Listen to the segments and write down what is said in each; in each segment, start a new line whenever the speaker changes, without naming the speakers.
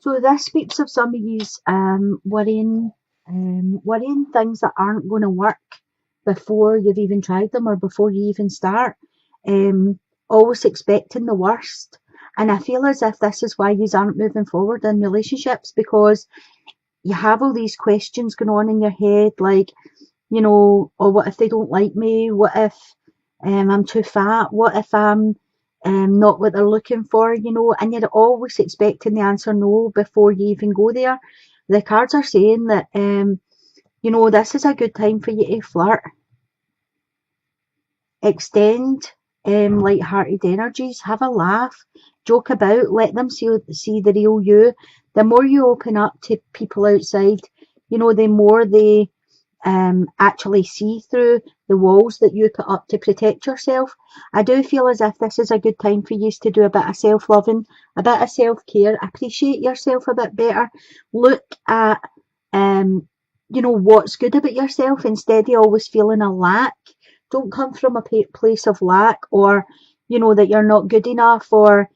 So this speaks of some of yous worrying things that aren't going to work before you've even tried them or before you even start. Um, Always expecting the worst. And I feel as if this is why yous aren't moving forward in relationships, because you have all these questions going on in your head, like, oh, what if they don't like me? What if I'm too fat? What if I'm not what they're looking for? And you're always expecting the answer no before you even go there. The cards are saying that, this is a good time for you to flirt, extend light-hearted energies, have a laugh, joke about, let them see the real you. The more you open up to people outside, the more they actually see through the walls that you put up to protect yourself. I do feel as if this is a good time for you to do a bit of self-loving, a bit of self-care, appreciate yourself a bit better, look at what's good about yourself instead of always feeling a lack. Don't come from a place of lack, or that you're not good enough, or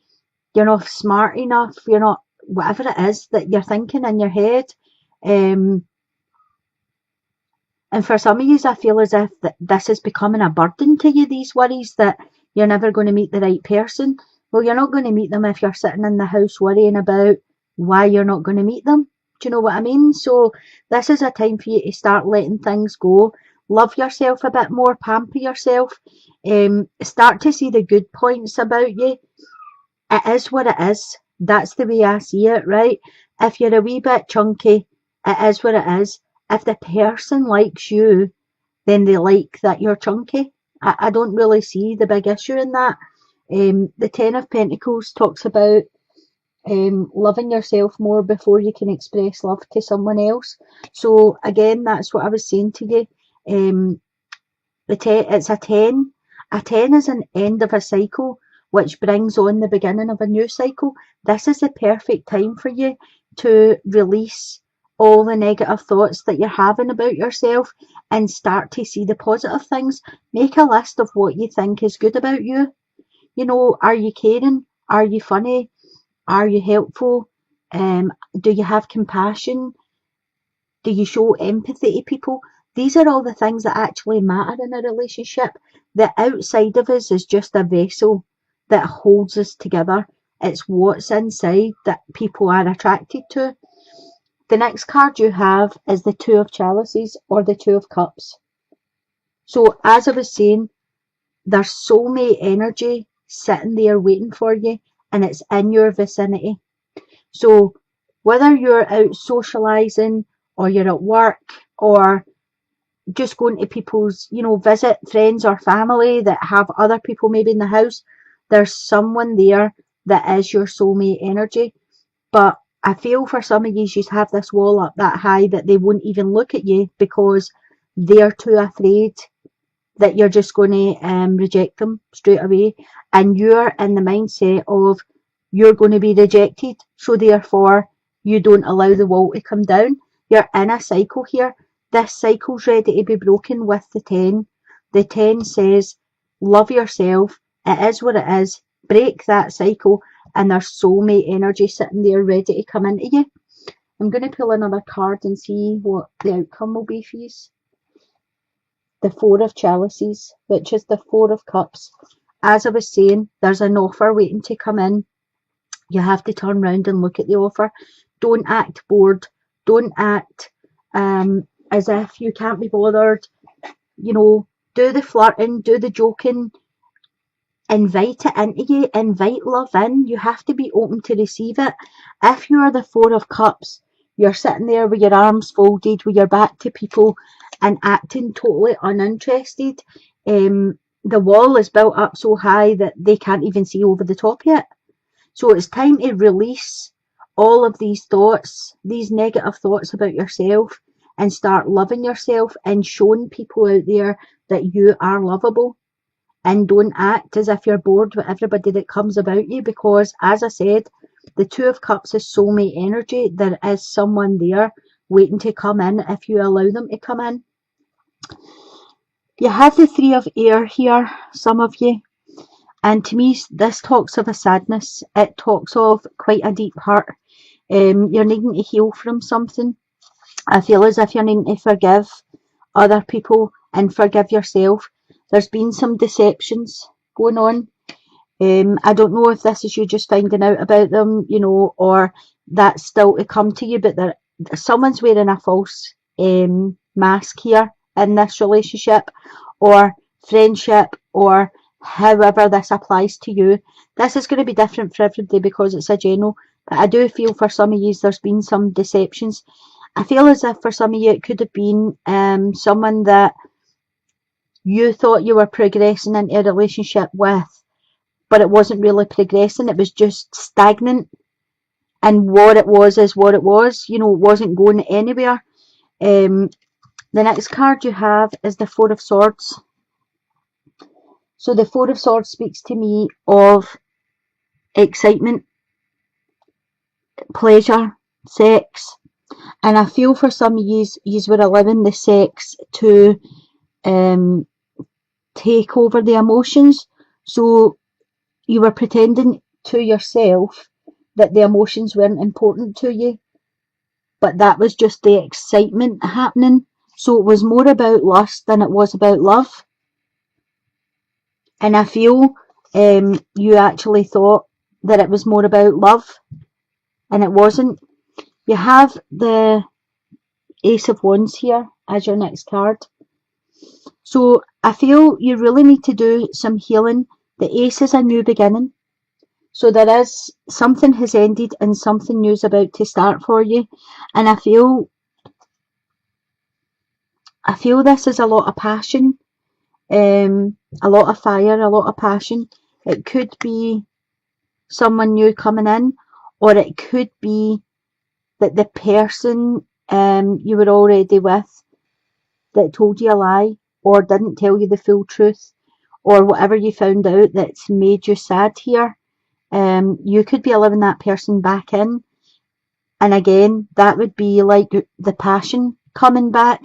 you're not smart enough, you're not, whatever it is that you're thinking in your head. Um, And for some of you, I feel as if this is becoming a burden to you, these worries that you're never going to meet the right person. Well, you're not going to meet them if you're sitting in the house worrying about why you're not going to meet them. Do you know what I mean? So this is a time for you to start letting things go. Love yourself a bit more, pamper yourself, start to see the good points about you. It is what it is. That's the way I see it, right? If you're a wee bit chunky, it is what it is. If the person likes you, then they like that you're chunky. I don't really see the big issue in that. The Ten of Pentacles talks about loving yourself more before you can express love to someone else. So again, that's what I was saying to you. Um, it's a 10. A 10 is an end of a cycle, which brings on the beginning of a new cycle. This is the perfect time for you to release all the negative thoughts that you're having about yourself and start to see the positive things. Make a list of what you think is good about you. Are you caring? Are you funny? Are you helpful? Do you have compassion? Do you show empathy to people? These are all the things that actually matter in a relationship. The outside of us is just a vessel that holds us together. It's what's inside that people are attracted to. The next card you have is the Two of Chalices, or the Two of Cups. So as I was saying, there's soulmate energy sitting there waiting for you, and it's in your vicinity. So whether you're out socialising, or you're at work, or just going to people's, visit friends or family that have other people maybe in the house, there's someone there that is your soulmate energy. But I feel for some of you, you have this wall up that high that they won't even look at you because they're too afraid that you're just going to reject them straight away. And you're in the mindset of you're going to be rejected, so therefore you don't allow the wall to come down. You're in a cycle here. This cycle's ready to be broken with the 10. The 10 says, love yourself. It is what it is. Break that cycle, and there's soulmate energy sitting there ready to come into you. I'm going to pull another card and see what the outcome will be for you. The Four of Chalices, which is the Four of Cups. As I was saying, there's an offer waiting to come in. You have to turn round and look at the offer. Don't act bored. Don't act as if you can't be bothered. Do the flirting, do the joking. Invite it into you. Invite love in. You have to be open to receive it. If you're the Four of Cups, you're sitting there with your arms folded, with your back to people and acting totally uninterested. The wall is built up so high that they can't even see over the top yet. So it's time to release all of these thoughts, these negative thoughts about yourself, and start loving yourself and showing people out there that you are lovable. And don't act as if you're bored with everybody that comes about you, because, as I said, the Two of Cups is soulmate energy. There is someone there waiting to come in if you allow them to come in. You have the Three of Air here, some of you. And to me, this talks of a sadness. It talks of quite a deep hurt. You're needing to heal from something. I feel as if you're needing to forgive other people and forgive yourself. There's been some deceptions going on. I don't know if this is you just finding out about them, or that's still to come to you, but someone's wearing a false mask here in this relationship or friendship, or however this applies to you. This is going to be different for everybody because it's a general, but I do feel for some of you there's been some deceptions. I feel as if for some of you it could have been someone that you thought you were progressing into a relationship with, but it wasn't really progressing, it was just stagnant. And what it was is what it was, it wasn't going anywhere. The next card you have is the Four of Swords. So the Four of Swords speaks to me of excitement, pleasure, sex. And I feel for some of yous were allowing the sex to take over the emotions. So you were pretending to yourself that the emotions weren't important to you, but that was just the excitement happening. So it was more about lust than it was about love. And I feel you actually thought that it was more about love, and it wasn't. You have the Ace of Wands here as your next card. So I feel you really need to do some healing. The Ace is a new beginning. So there is something has ended and something new is about to start for you. And I feel this is a lot of passion, a lot of fire, a lot of passion. It could be someone new coming in, or it could be that the person you were already with that told you a lie or didn't tell you the full truth, or whatever you found out that's made you sad here. You could be allowing that person back in, and again that would be like the passion coming back,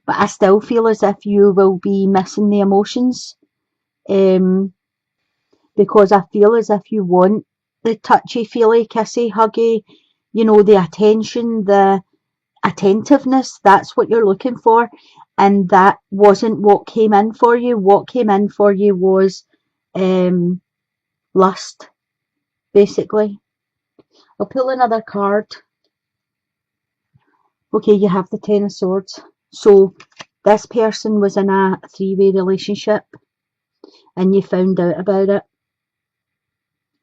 but I still feel as if you will be missing the emotions, because I feel as if you want the touchy feely kissy huggy, the attention, the attentiveness. That's what you're looking for, and that wasn't what came in for you. What came in for you was lust, basically. I'll pull another card. Okay, you have the Ten of Swords. So this person was in a three-way relationship and you found out about it,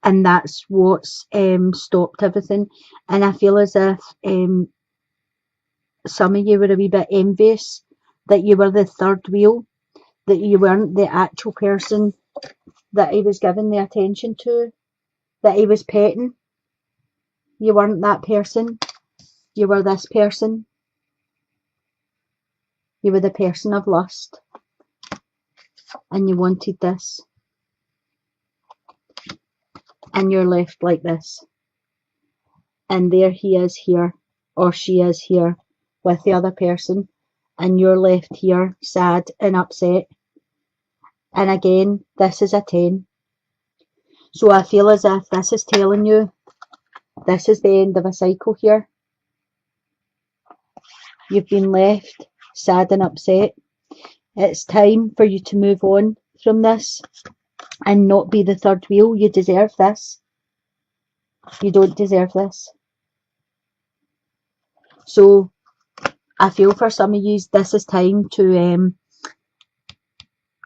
and that's what's stopped everything. And I feel as if some of you were a wee bit envious that you were the third wheel, that you weren't the actual person that he was giving the attention to, that he was petting. You weren't that person. You were this person. You were the person of lust, and you wanted this, and you're left like this. And there he is here, or she is here with the other person, and you're left here sad and upset. And again, this is a 10. So I feel as if this is telling you this is the end of a cycle here. You've been left sad and upset. It's time for you to move on from this and not be the third wheel. You deserve this. You don't deserve this. So I feel for some of you this is time to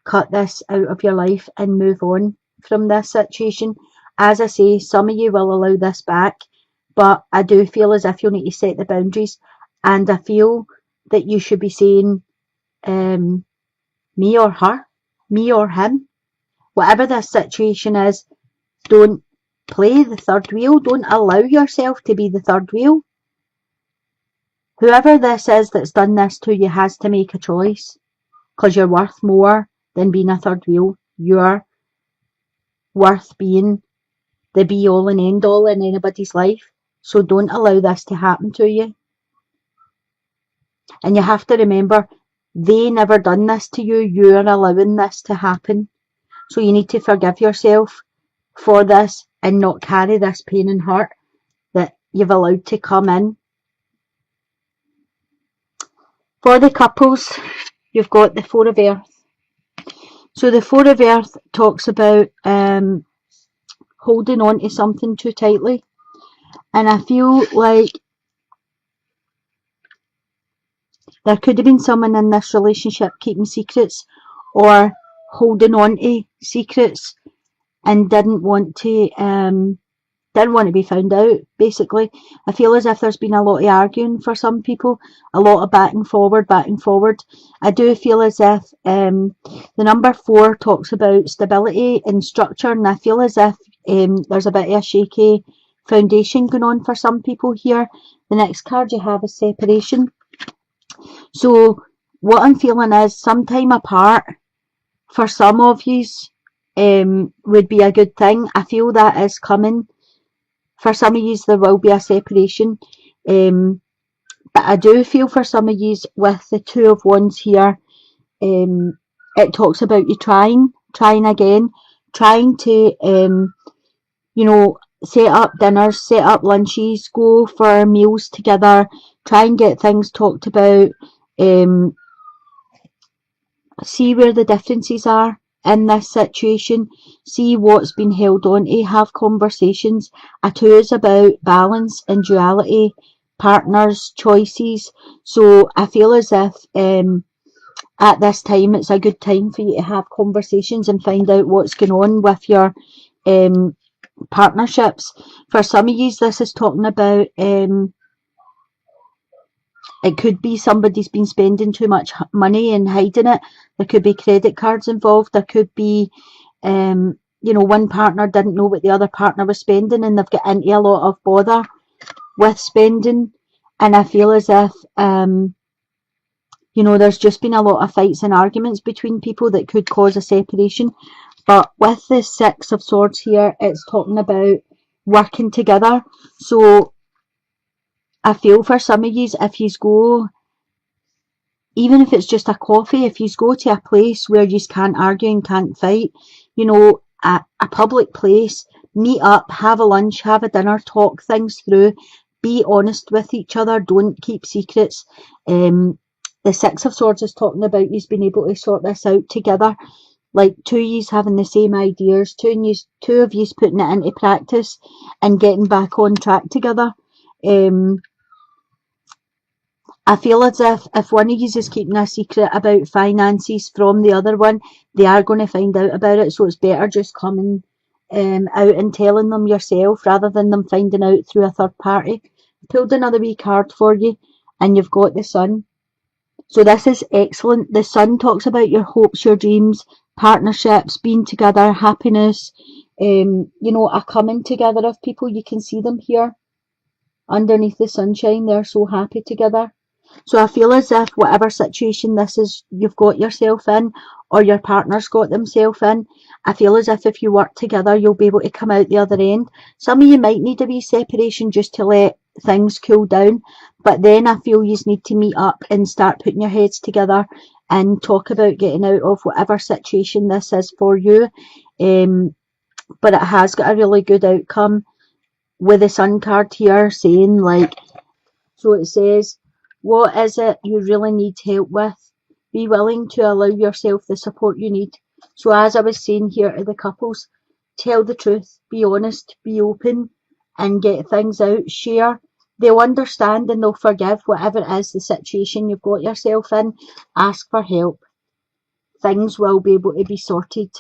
cut this out of your life and move on from this situation. As I say, some of you will allow this back, but I do feel as if you need to set the boundaries, and I feel that you should be saying me or her, me or him, whatever this situation is. Don't play the third wheel. Don't allow yourself to be the third wheel. Whoever this is that's done this to you has to make a choice, because you're worth more than being a third wheel. You're worth being the be all and end all in anybody's life. So don't allow this to happen to you. And you have to remember, they never done this to you. You're allowing this to happen. So you need to forgive yourself for this and not carry this pain and hurt that you've allowed to come in. For the couples, you've got the Four of Earth. So the Four of Earth talks about holding on to something too tightly. And I feel like there could have been someone in this relationship keeping secrets or holding on to secrets and didn't want to be found out, basically. I feel as if there's been a lot of arguing for some people, a lot of back and forward. I do feel as if the number 4 talks about stability and structure, and I feel as if there's a bit of a shaky foundation going on for some people here. The next card you have is separation. So what I'm feeling is some time apart for some of yous would be a good thing. I feel that is coming. For some of yous there will be a separation. But I do feel for some of yous with the Two of Wands here, it talks about you trying again, trying to set up dinners, set up lunches, go for meals together, try and get things talked about, see where the differences are in this situation, see what's been held on to, have conversations. A 2 is about balance and duality, partners, choices. So I feel as if at this time it's a good time for you to have conversations and find out what's going on with your partnerships. For some of you, this is talking about it could be somebody's been spending too much money and hiding it. There could be credit cards involved. There could be, one partner didn't know what the other partner was spending and they've got into a lot of bother with spending. And I feel as if, there's just been a lot of fights and arguments between people that could cause a separation. But with the Six of Swords here, it's talking about working together. So I feel for some of you, if you go, even if it's just a coffee, if you go to a place where you can't argue and can't fight, a public place, meet up, have a lunch, have a dinner, talk things through, be honest with each other, don't keep secrets. The Six of Swords is talking about you being able to sort this out together, like two of you having the same ideas, two of you putting it into practice and getting back on track together. I feel as if one of you is keeping a secret about finances from the other one, they are going to find out about it. So it's better just coming out and telling them yourself rather than them finding out through a third party. Pulled another wee card for you, and you've got the Sun. So this is excellent. The Sun talks about your hopes, your dreams, partnerships, being together, happiness, a coming together of people. You can see them here underneath the sunshine. They're so happy together. So I feel as if whatever situation this is you've got yourself in or your partner's got themselves in, I feel as if you work together you'll be able to come out the other end. Some of you might need a wee separation just to let things cool down, but then I feel you need to meet up and start putting your heads together and talk about getting out of whatever situation this is for you. But it has got a really good outcome with the Sun card here saying so it says, what is it you really need help with? Be willing to allow yourself the support you need. So as I was saying here to the couples, tell the truth, be honest, be open and get things out, share. They'll understand and they'll forgive whatever it is the situation you've got yourself in. Ask for help. Things will be able to be sorted.